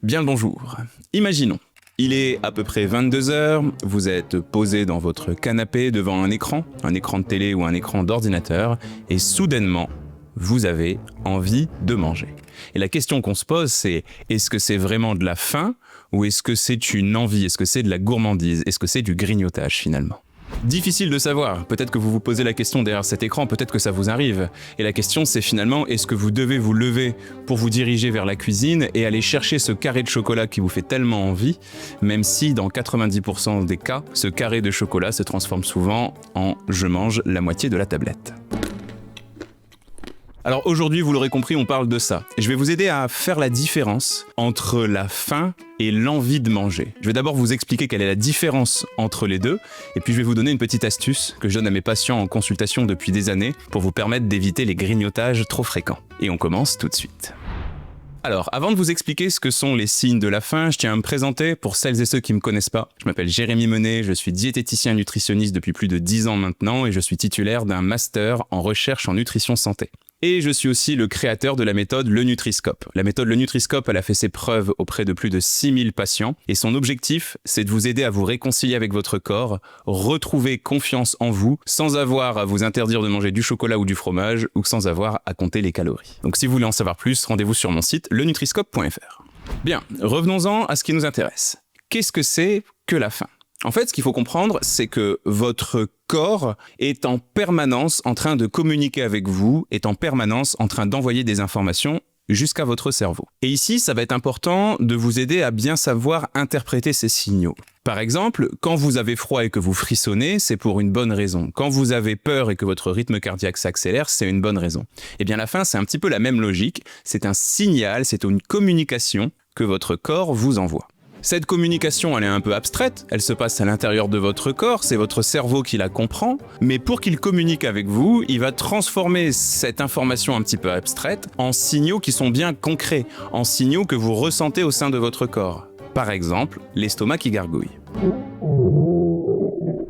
Bien le bonjour. Imaginons, il est à peu près 22 heures, vous êtes posé dans votre canapé devant un écran de télé ou un écran d'ordinateur, et soudainement, vous avez envie de manger. Et la question qu'on se pose, c'est est-ce que c'est vraiment de la faim ou est-ce que c'est une envie? Est-ce que c'est de la gourmandise? Est-ce que c'est du grignotage finalement? Difficile de savoir, peut-être que vous vous posez la question derrière cet écran, peut-être que ça vous arrive. Et la question c'est finalement, est-ce que vous devez vous lever pour vous diriger vers la cuisine et aller chercher ce carré de chocolat qui vous fait tellement envie, même si dans 90% des cas, ce carré de chocolat se transforme souvent en « je mange la moitié de la tablette ». Alors aujourd'hui, vous l'aurez compris, on parle de ça. Je vais vous aider à faire la différence entre la faim et l'envie de manger. Je vais d'abord vous expliquer quelle est la différence entre les deux, et puis je vais vous donner une petite astuce que je donne à mes patients en consultation depuis des années pour vous permettre d'éviter les grignotages trop fréquents. Et on commence tout de suite. Alors, avant de vous expliquer ce que sont les signes de la faim, je tiens à me présenter pour celles et ceux qui ne me connaissent pas. Je m'appelle Jérémy Menet, je suis diététicien nutritionniste depuis plus de 10 ans maintenant et je suis titulaire d'un master en recherche en nutrition santé. Et je suis aussi le créateur de la méthode Le Nutri-Scope. La méthode Le Nutri-Scope, elle a fait ses preuves auprès de plus de 6000 patients. Et son objectif, c'est de vous aider à vous réconcilier avec votre corps, retrouver confiance en vous, sans avoir à vous interdire de manger du chocolat ou du fromage, ou sans avoir à compter les calories. Donc si vous voulez en savoir plus, rendez-vous sur mon site lenutriscope.fr. Bien, revenons-en à ce qui nous intéresse. Qu'est-ce que c'est que la faim ? En fait, ce qu'il faut comprendre, c'est que votre corps est en permanence en train de communiquer avec vous, est en permanence en train d'envoyer des informations jusqu'à votre cerveau. Et ici, ça va être important de vous aider à bien savoir interpréter ces signaux. Par exemple, quand vous avez froid et que vous frissonnez, c'est pour une bonne raison. Quand vous avez peur et que votre rythme cardiaque s'accélère, c'est une bonne raison. Eh bien, la faim, c'est un petit peu la même logique. C'est un signal, c'est une communication que votre corps vous envoie. Cette communication, elle est un peu abstraite, elle se passe à l'intérieur de votre corps, c'est votre cerveau qui la comprend, mais pour qu'il communique avec vous, il va transformer cette information un petit peu abstraite en signaux qui sont bien concrets, en signaux que vous ressentez au sein de votre corps. Par exemple, l'estomac qui gargouille.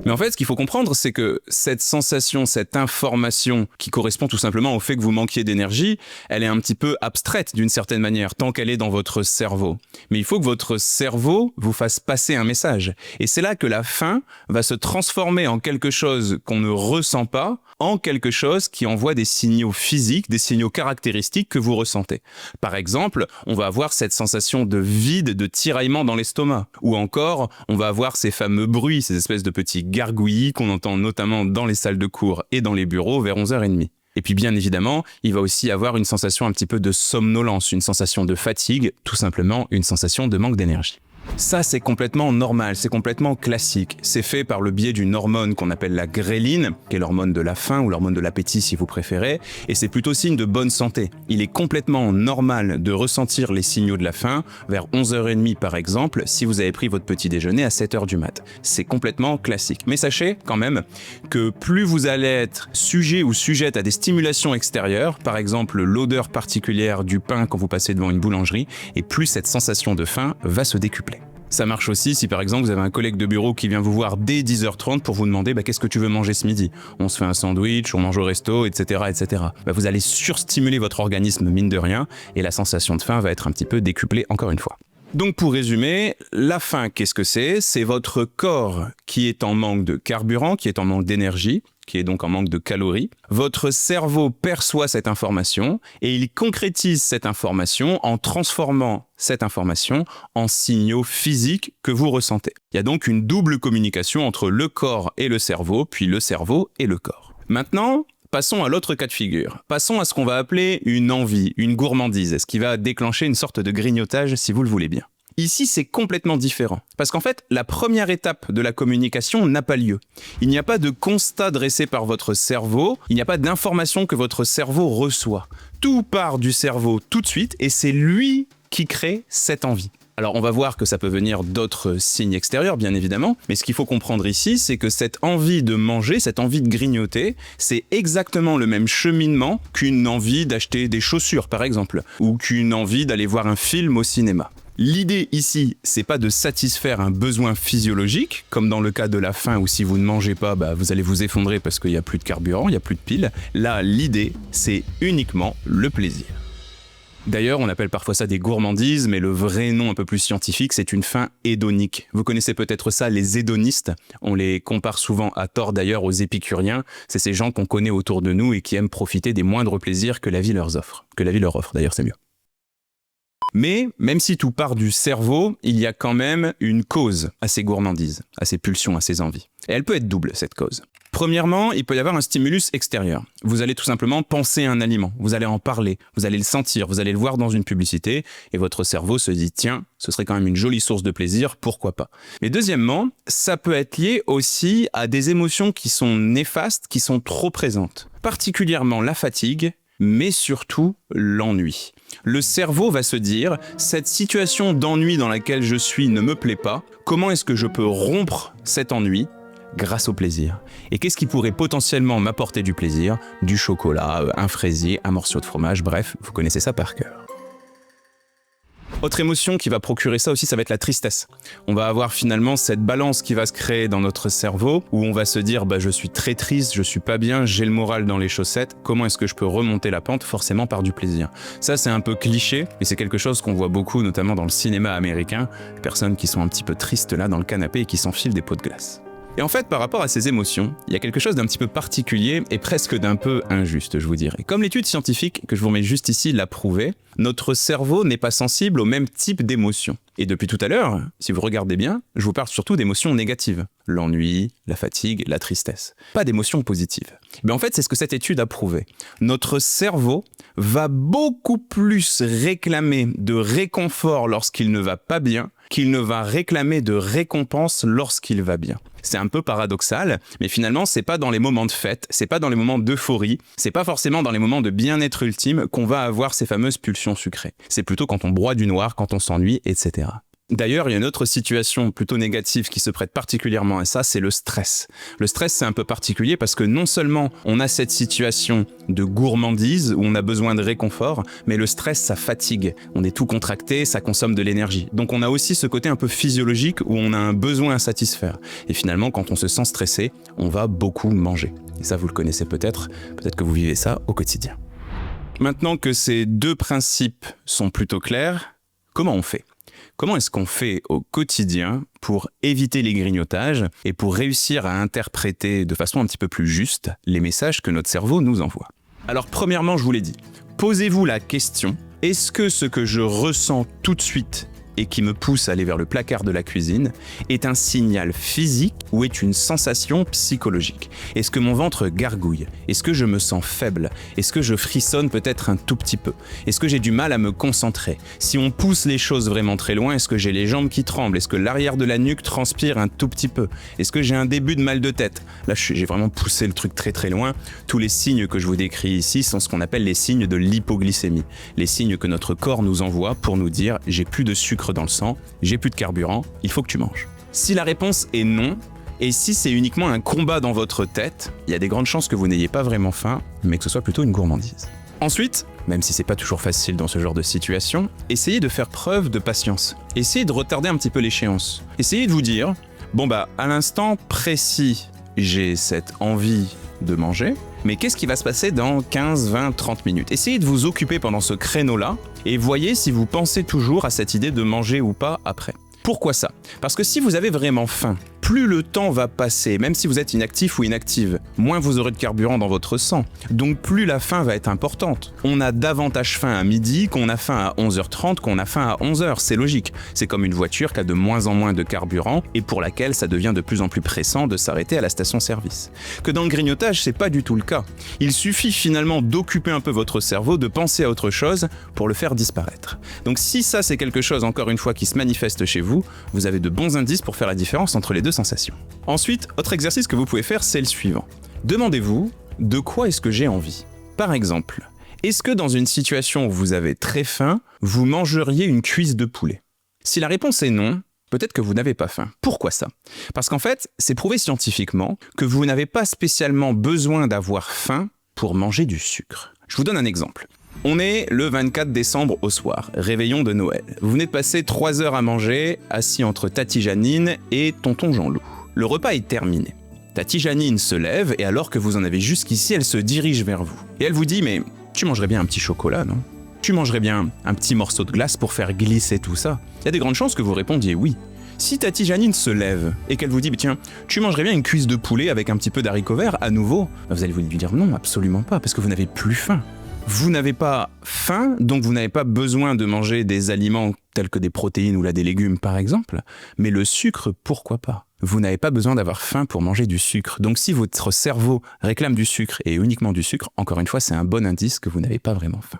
Mais en fait, ce qu'il faut comprendre, c'est que cette sensation, cette information qui correspond tout simplement au fait que vous manquiez d'énergie, elle est un petit peu abstraite d'une certaine manière, tant qu'elle est dans votre cerveau. Mais il faut que votre cerveau vous fasse passer un message. Et c'est là que la faim va se transformer en quelque chose qu'on ne ressent pas, en quelque chose qui envoie des signaux physiques, des signaux caractéristiques que vous ressentez. Par exemple, on va avoir cette sensation de vide, de tiraillement dans l'estomac. Ou encore, on va avoir ces fameux bruits, ces espèces de petits gargouillis qu'on entend notamment dans les salles de cours et dans les bureaux vers 11h30. Et puis bien évidemment, il va aussi avoir une sensation un petit peu de somnolence, une sensation de fatigue, tout simplement une sensation de manque d'énergie. Ça, c'est complètement normal, c'est complètement classique. C'est fait par le biais d'une hormone qu'on appelle la gréline, qui est l'hormone de la faim ou l'hormone de l'appétit si vous préférez, et c'est plutôt signe de bonne santé. Il est complètement normal de ressentir les signaux de la faim vers 11h30 par exemple, si vous avez pris votre petit déjeuner à 7h du mat. C'est complètement classique. Mais sachez quand même que plus vous allez être sujet ou sujette à des stimulations extérieures, par exemple l'odeur particulière du pain quand vous passez devant une boulangerie, et plus cette sensation de faim va se décupler. Ça marche aussi si par exemple vous avez un collègue de bureau qui vient vous voir dès 10h30 pour vous demander qu'est-ce que tu veux manger ce midi. On se fait un sandwich, on mange au resto, etc. etc. Vous allez surstimuler votre organisme mine de rien et la sensation de faim va être un petit peu décuplée encore une fois. Donc pour résumer, la faim, qu'est-ce que c'est ? C'est votre corps qui est en manque de carburant, qui est en manque d'énergie, qui est donc en manque de calories. Votre cerveau perçoit cette information et il concrétise cette information en transformant cette information en signaux physiques que vous ressentez. Il y a donc une double communication entre le corps et le cerveau, puis le cerveau et le corps. Maintenant, passons à l'autre cas de figure. Passons à ce qu'on va appeler une envie, une gourmandise, ce qui va déclencher une sorte de grignotage si vous le voulez bien. Ici, c'est complètement différent. Parce qu'en fait, la première étape de la communication n'a pas lieu. Il n'y a pas de constat dressé par votre cerveau, il n'y a pas d'information que votre cerveau reçoit. Tout part du cerveau tout de suite et c'est lui qui crée cette envie. Alors on va voir que ça peut venir d'autres signes extérieurs bien évidemment, mais ce qu'il faut comprendre ici c'est que cette envie de manger, cette envie de grignoter, c'est exactement le même cheminement qu'une envie d'acheter des chaussures par exemple, ou qu'une envie d'aller voir un film au cinéma. L'idée ici, c'est pas de satisfaire un besoin physiologique, comme dans le cas de la faim où si vous ne mangez pas, vous allez vous effondrer parce qu'il n'y a plus de carburant, il n'y a plus de piles. Là, l'idée, c'est uniquement le plaisir. D'ailleurs, on appelle parfois ça des gourmandises, mais le vrai nom un peu plus scientifique, c'est une faim hédonique. Vous connaissez peut-être ça, les hédonistes. On les compare souvent à tort d'ailleurs aux épicuriens. C'est ces gens qu'on connaît autour de nous et qui aiment profiter des moindres plaisirs que la vie leur offre. Que la vie leur offre, d'ailleurs, c'est mieux. Mais, même si tout part du cerveau, il y a quand même une cause à ces gourmandises, à ces pulsions, à ces envies. Et elle peut être double, cette cause. Premièrement, il peut y avoir un stimulus extérieur. Vous allez tout simplement penser à un aliment, vous allez en parler, vous allez le sentir, vous allez le voir dans une publicité, et votre cerveau se dit « Tiens, ce serait quand même une jolie source de plaisir, pourquoi pas ?» Mais deuxièmement, ça peut être lié aussi à des émotions qui sont néfastes, qui sont trop présentes. Particulièrement la fatigue, mais surtout l'ennui. Le cerveau va se dire « Cette situation d'ennui dans laquelle je suis ne me plaît pas, comment est-ce que je peux rompre cet ennui ?» Grâce au plaisir. Et qu'est-ce qui pourrait potentiellement m'apporter du plaisir? Du chocolat, un fraisier, un morceau de fromage, bref, vous connaissez ça par cœur. Autre émotion qui va procurer ça aussi, ça va être la tristesse. On va avoir finalement cette balance qui va se créer dans notre cerveau où on va se dire je suis très triste, je suis pas bien, j'ai le moral dans les chaussettes, comment est-ce que je peux remonter la pente? Forcément par du plaisir. Ça c'est un peu cliché, mais c'est quelque chose qu'on voit beaucoup notamment dans le cinéma américain, les personnes qui sont un petit peu tristes là dans le canapé et qui s'enfilent des pots de glace. Et en fait, par rapport à ces émotions, il y a quelque chose d'un petit peu particulier et presque d'un peu injuste, je vous dirais. Comme l'étude scientifique que je vous remets juste ici l'a prouvé, notre cerveau n'est pas sensible au même type d'émotions. Et depuis tout à l'heure, si vous regardez bien, je vous parle surtout d'émotions négatives. L'ennui, la fatigue, la tristesse. Pas d'émotions positives. Mais en fait, c'est ce que cette étude a prouvé. Notre cerveau va beaucoup plus réclamer de réconfort lorsqu'il ne va pas bien qu'il ne va réclamer de récompense lorsqu'il va bien. C'est un peu paradoxal, mais finalement, c'est pas dans les moments de fête, c'est pas dans les moments d'euphorie, c'est pas forcément dans les moments de bien-être ultime qu'on va avoir ces fameuses pulsions sucrées. C'est plutôt quand on broie du noir, quand on s'ennuie, etc. D'ailleurs, il y a une autre situation plutôt négative qui se prête particulièrement à ça, c'est le stress. Le stress, c'est un peu particulier parce que non seulement on a cette situation de gourmandise où on a besoin de réconfort, mais le stress, ça fatigue. On est tout contracté, ça consomme de l'énergie. Donc on a aussi ce côté un peu physiologique où on a un besoin à satisfaire. Et finalement, quand on se sent stressé, on va beaucoup manger. Et ça, vous le connaissez peut-être que vous vivez ça au quotidien. Maintenant que ces deux principes sont plutôt clairs, comment on fait ? Comment est-ce qu'on fait au quotidien pour éviter les grignotages et pour réussir à interpréter de façon un petit peu plus juste les messages que notre cerveau nous envoie? Alors premièrement, je vous l'ai dit, posez-vous la question, est-ce que ce que je ressens tout de suite et qui me pousse à aller vers le placard de la cuisine est un signal physique ou est une sensation psychologique? Est-ce que mon ventre gargouille? Est-ce que je me sens faible? Est-ce que je frissonne peut-être un tout petit peu? Est-ce que j'ai du mal à me concentrer? Si on pousse les choses vraiment très loin, est-ce que j'ai les jambes qui tremblent? Est-ce que l'arrière de la nuque transpire un tout petit peu? Est-ce que j'ai un début de mal de tête? Là, j'ai vraiment poussé le truc très très loin. Tous les signes que je vous décris ici sont ce qu'on appelle les signes de l'hypoglycémie. Les signes que notre corps nous envoie pour nous dire « j'ai plus de sucre dans le sang, j'ai plus de carburant, il faut que tu manges ». Si la réponse est non, et si c'est uniquement un combat dans votre tête, il y a des grandes chances que vous n'ayez pas vraiment faim, mais que ce soit plutôt une gourmandise. Ensuite, même si c'est pas toujours facile dans ce genre de situation, essayez de faire preuve de patience. Essayez de retarder un petit peu l'échéance. Essayez de vous dire, à l'instant précis, j'ai cette envie de manger, mais qu'est-ce qui va se passer dans 15, 20, 30 minutes? Essayez de vous occuper pendant ce créneau-là et voyez si vous pensez toujours à cette idée de manger ou pas après. Pourquoi ça? Parce que si vous avez vraiment faim, plus le temps va passer, même si vous êtes inactif ou inactive, moins vous aurez de carburant dans votre sang. Donc plus la faim va être importante. On a davantage faim à midi qu'on a faim à 11h30 qu'on a faim à 11h, c'est logique. C'est comme une voiture qui a de moins en moins de carburant et pour laquelle ça devient de plus en plus pressant de s'arrêter à la station-service. Que dans le grignotage, c'est pas du tout le cas. Il suffit finalement d'occuper un peu votre cerveau, de penser à autre chose pour le faire disparaître. Donc si ça c'est quelque chose encore une fois qui se manifeste chez vous, vous avez de bons indices pour faire la différence entre les deux sensations. Ensuite, autre exercice que vous pouvez faire, c'est le suivant. Demandez-vous, de quoi est-ce que j'ai envie? Par exemple, est-ce que dans une situation où vous avez très faim, vous mangeriez une cuisse de poulet? Si la réponse est non, peut-être que vous n'avez pas faim. Pourquoi ça? Parce qu'en fait, c'est prouvé scientifiquement que vous n'avez pas spécialement besoin d'avoir faim pour manger du sucre. Je vous donne un exemple. On est le 24 décembre au soir, réveillon de Noël. Vous venez de passer 3 heures à manger, assis entre Tati Janine et Tonton Jean-Loup. Le repas est terminé. Tati Janine se lève et alors que vous en avez jusqu'ici, elle se dirige vers vous. Et elle vous dit « Mais tu mangerais bien un petit chocolat, non ?» Tu mangerais bien un petit morceau de glace pour faire glisser tout ça? Il y a des grandes chances que vous répondiez oui. Si Tati Janine se lève et qu'elle vous dit tiens, tu mangerais bien une cuisse de poulet avec un petit peu d'haricots verts à nouveau, vous allez lui dire non, absolument pas, parce que vous n'avez plus faim. Vous n'avez pas faim, donc vous n'avez pas besoin de manger des aliments tels que des protéines ou des légumes par exemple, mais le sucre, pourquoi pas? Vous n'avez pas besoin d'avoir faim pour manger du sucre. Donc si votre cerveau réclame du sucre et uniquement du sucre, encore une fois, c'est un bon indice que vous n'avez pas vraiment faim.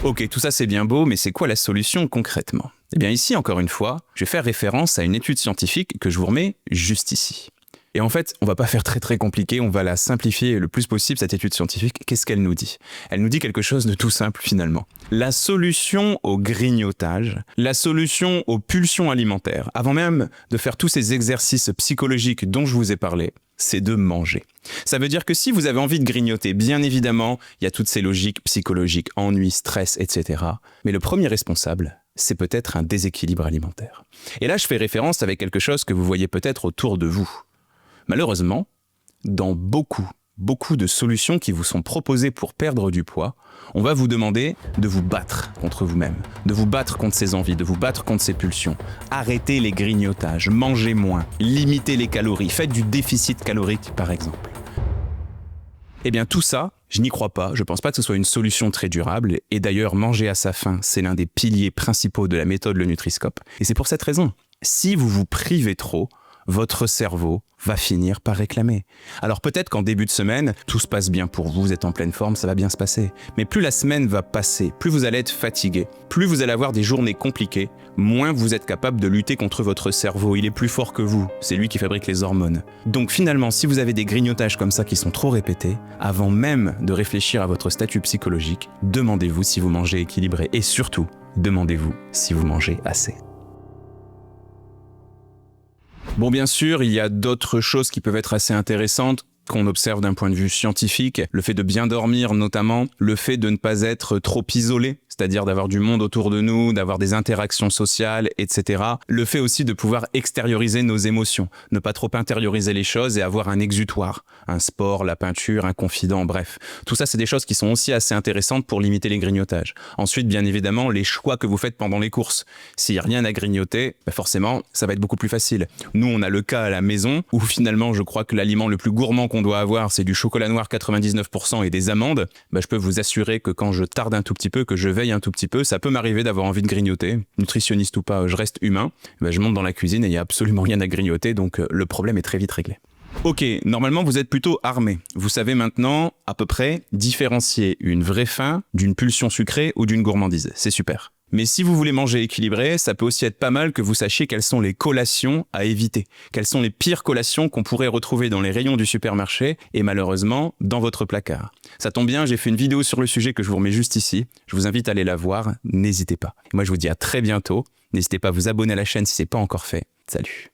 Ok, tout ça c'est bien beau, mais c'est quoi la solution concrètement? Eh bien ici, encore une fois, je vais faire référence à une étude scientifique que je vous remets juste ici. Et en fait, on va pas faire très compliqué, on va la simplifier le plus possible, cette étude scientifique. Qu'est-ce qu'elle nous dit? Elle nous dit quelque chose de tout simple finalement. La solution au grignotage, la solution aux pulsions alimentaires, avant même de faire tous ces exercices psychologiques dont je vous ai parlé, c'est de manger. Ça veut dire que si vous avez envie de grignoter, bien évidemment, il y a toutes ces logiques psychologiques, ennui, stress, etc. Mais le premier responsable, c'est peut-être un déséquilibre alimentaire. Et là, je fais référence avec quelque chose que vous voyez peut-être autour de vous. Malheureusement, dans beaucoup de solutions qui vous sont proposées pour perdre du poids, on va vous demander de vous battre contre vous-même, de vous battre contre ces envies, de vous battre contre ces pulsions. Arrêtez les grignotages, mangez moins, limitez les calories, faites du déficit calorique par exemple. Eh bien tout ça, je n'y crois pas, je pense pas que ce soit une solution très durable, et d'ailleurs manger à sa faim, c'est l'un des piliers principaux de la méthode Le Nutri-Scope. Et c'est pour cette raison, si vous vous privez trop, votre cerveau va finir par réclamer. Alors peut-être qu'en début de semaine, tout se passe bien pour vous, vous êtes en pleine forme, ça va bien se passer. Mais plus la semaine va passer, plus vous allez être fatigué, plus vous allez avoir des journées compliquées, moins vous êtes capable de lutter contre votre cerveau. Il est plus fort que vous, c'est lui qui fabrique les hormones. Donc finalement, si vous avez des grignotages comme ça qui sont trop répétés, avant même de réfléchir à votre statut psychologique, demandez-vous si vous mangez équilibré et surtout, demandez-vous si vous mangez assez. Bon, bien sûr, il y a d'autres choses qui peuvent être assez intéressantes qu'on observe d'un point de vue scientifique. Le fait de bien dormir notamment, le fait de ne pas être trop isolé, c'est-à-dire d'avoir du monde autour de nous, d'avoir des interactions sociales, etc. Le fait aussi de pouvoir extérioriser nos émotions, ne pas trop intérioriser les choses et avoir un exutoire, un sport, la peinture, un confident, bref. Tout ça, c'est des choses qui sont aussi assez intéressantes pour limiter les grignotages. Ensuite, bien évidemment, les choix que vous faites pendant les courses. S'il n'y a rien à grignoter, forcément, ça va être beaucoup plus facile. Nous, on a le cas à la maison où finalement, je crois que l'aliment le plus gourmand qu'on doit avoir, c'est du chocolat noir 99% et des amandes. Je peux vous assurer que quand je tarde un tout petit peu, que je veille un tout petit peu, ça peut m'arriver d'avoir envie de grignoter. Nutritionniste ou pas, je reste humain. Je monte dans la cuisine et il n'y a absolument rien à grignoter, donc le problème est très vite réglé. Ok, normalement vous êtes plutôt armé. Vous savez maintenant à peu près différencier une vraie faim d'une pulsion sucrée ou d'une gourmandise. C'est super. Mais si vous voulez manger équilibré, ça peut aussi être pas mal que vous sachiez quelles sont les collations à éviter. Quelles sont les pires collations qu'on pourrait retrouver dans les rayons du supermarché et malheureusement dans votre placard. Ça tombe bien, j'ai fait une vidéo sur le sujet que je vous remets juste ici. Je vous invite à aller la voir, n'hésitez pas. Moi je vous dis à très bientôt. N'hésitez pas à vous abonner à la chaîne si ce n'est pas encore fait. Salut.